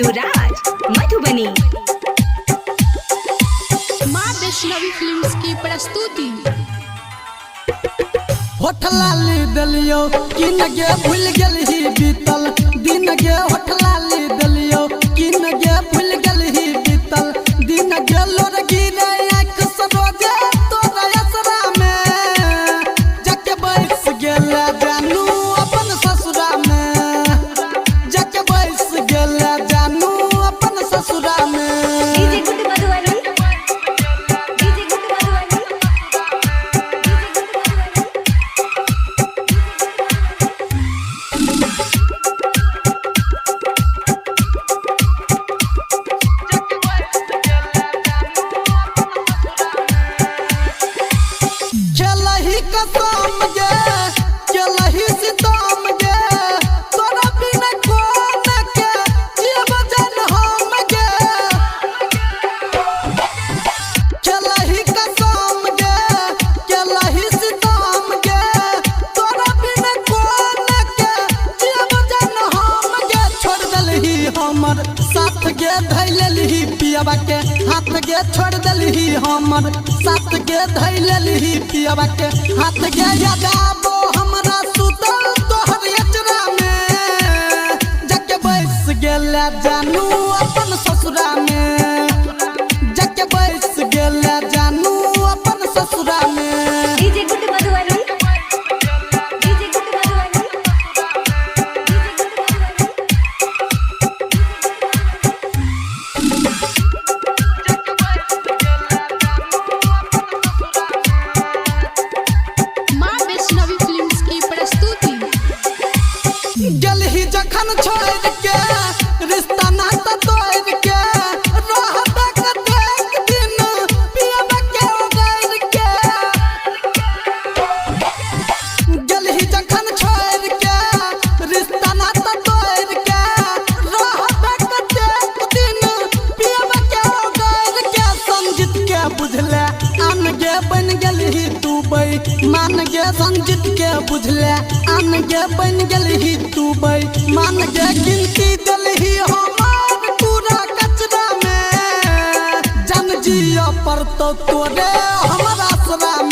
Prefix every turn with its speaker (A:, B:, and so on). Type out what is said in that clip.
A: ऋतुराज मधुबनी।
B: माँ वैष्णवी फिल्म्स की प्रस्तुति।
C: होठ लाली दलियो किन गे भूल गेल ही बीतल दिन गे। होठ लाली दलियो किन गे भूल गेल ही बीतल दिन गे। लोर गिरे आँख सरोजे तोरा असरा में जाके बैस गेल जानू अपन ससुरा में। जाके बैस गेल जानू अपन ससुरा में।
A: DJ good Madhubani, DJ good Madhubani,
C: चलही कसम गे चलही सितम गे तोरा बिना कोन के जीव जन हम गे। चलही कसम गे चलही सितम गे तोरा बिना कोन के जीव जन हम गे। छोड़ देलही हमर साथ गे धैलही पियबा के हाथ गे। छोड़ देलही हमर साथ गे धैलही पियबा के हाथ गे। याद आबो हमरा सुतल तोहर अचरा में जाके बैस गेल जानू अपन ससुरा में। जाके बैस गेल जानू अपन ससुरा में।
A: DJ good Madhubani, DJ good Madhubani, DJ good
B: माँ वैष्णवी फिल्म्स की प्रस्तुति।
C: गेलही जखन छोड़ के रिश्ता नाता तोड़ के रहबे कतेक दिन पियबे के उगैर के। गेलही जखन छोड़ के रिश्ता नाता तोड़ के रहबे कतेक दिन पियबे के उगैर के। संजीत के बुझले आन गे बन गेलही तू बई मान गे। संजीत के बुझले आन गे बन गेलही तू बई मान गे। गिनती देलही हमार पूरा कचरा में जान जिया पर तो तोरे हमारा आसरा में।